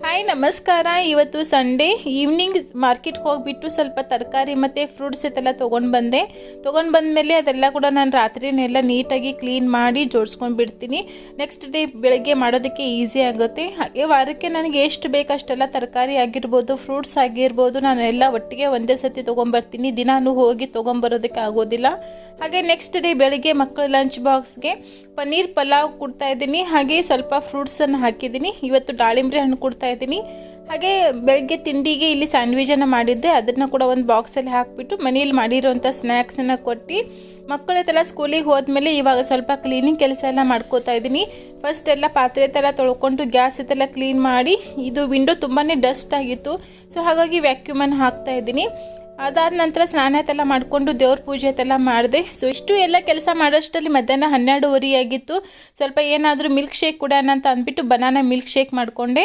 Hi ನಮಸ್ಕಾರ. ಇವತ್ತು Sunday evening ಮಾರ್ಕೆಟ್ಗೆ ಹೋಗಿಬಿಟ್ಟು ಸ್ವಲ್ಪ ತರಕಾರಿ ಮತ್ತು ಫ್ರೂಟ್ಸ್ ಇದೆಲ್ಲ ತೊಗೊಂಡು ಬಂದಮೇಲೆ ಅದೆಲ್ಲ ಕೂಡ ನಾನು ರಾತ್ರಿನೆಲ್ಲ ನೀಟಾಗಿ ಕ್ಲೀನ್ ಮಾಡಿ ಜೋಡಿಸ್ಕೊಂಡು ಬಿಡ್ತೀನಿ. ನೆಕ್ಸ್ಟ್ ಡೇ ಬೆಳಗ್ಗೆ ಮಾಡೋದಕ್ಕೆ ಈಸಿ ಆಗುತ್ತೆ. ಹಾಗೆ ವಾರಕ್ಕೆ ನನಗೆ ಎಷ್ಟು ಬೇಕಷ್ಟೆಲ್ಲ ತರಕಾರಿ ಆಗಿರ್ಬೋದು, ಫ್ರೂಟ್ಸ್ ಆಗಿರ್ಬೋದು, ನಾನು ಎಲ್ಲ ಒಟ್ಟಿಗೆ ಒಂದೇ ಸತಿ ತೊಗೊಂಬರ್ತೀನಿ. ದಿನಾನು ಹೋಗಿ ತೊಗೊಂಬರೋದಕ್ಕೆ ಆಗೋದಿಲ್ಲ. ಹಾಗೆ ನೆಕ್ಸ್ಟ್ ಡೇ ಬೆಳಗ್ಗೆ ಮಕ್ಕಳ ಲಂಚ್ ಬಾಕ್ಸ್ಗೆ ಪನ್ನೀರ್ ಪಲಾವ್ ಕೊಡ್ತಾ ಇದ್ದೀನಿ. ಹಾಗೆ ಸ್ವಲ್ಪ ಫ್ರೂಟ್ಸನ್ನು ಹಾಕಿದ್ದೀನಿ. ಇವತ್ತು ದಾಳಿಂಬೆ ಹಣ್ಣು ಕೊಡ್ತಾ ಇದ್ದೀನಿ. ಹಾಗೆ ಬೆಳಗ್ಗೆ ತಿಂಡಿಗೆ ಇಲ್ಲಿ ಸ್ಯಾಂಡ್ವಿಚನ್ನು ಮಾಡಿದ್ದೆ, ಅದನ್ನು ಕೂಡ ಒಂದು ಬಾಕ್ಸಲ್ಲಿ ಹಾಕಿಬಿಟ್ಟು ಮನೇಲಿ ಮಾಡಿರೋಂಥ ಸ್ನ್ಯಾಕ್ಸನ್ನು ಕೊಟ್ಟು ಮಕ್ಕಳೆಲ್ಲ ಸ್ಕೂಲಿಗೆ ಹೋದ್ಮೇಲೆ ಇವಾಗ ಸ್ವಲ್ಪ ಕ್ಲೀನಿಂಗ್ ಕೆಲಸ ಎಲ್ಲ ಮಾಡ್ಕೋತಾ ಇದ್ದೀನಿ. ಫಸ್ಟ್ ಎಲ್ಲ ಪಾತ್ರೆ ಥರ ತೊಳ್ಕೊಂಡು ಗ್ಯಾಸ್ ಇದೆಲ್ಲ ಕ್ಲೀನ್ ಮಾಡಿ, ಇದು ವಿಂಡೋ ತುಂಬಾ ಡಸ್ಟ್ ಆಗಿತ್ತು, ಸೊ ಹಾಗಾಗಿ ವ್ಯಾಕ್ಯೂಮನ್ನು ಹಾಕ್ತಾ ಇದ್ದೀನಿ. ಅದಾದ ನಂತರ ಸ್ನಾನ ಎಲ್ಲ ಮಾಡಿಕೊಂಡು ದೇವ್ರ ಪೂಜೆ ಎಲ್ಲ ಮಾಡಿದೆ. ಸೊ ಇಷ್ಟು ಎಲ್ಲ ಕೆಲಸ ಮಾಡೋಷ್ಟರಲ್ಲಿ ಮಧ್ಯಾಹ್ನ 12:30 ಆಗಿತ್ತು. ಸ್ವಲ್ಪ ಏನಾದರೂ ಮಿಲ್ಕ್ ಶೇಕ್ ಕೊಡೋಣ ಅಂತ ಅಂದ್ಬಿಟ್ಟು ಬನಾನಾ ಮಿಲ್ಕ್ ಶೇಕ್ ಮಾಡಿಕೊಂಡೆ.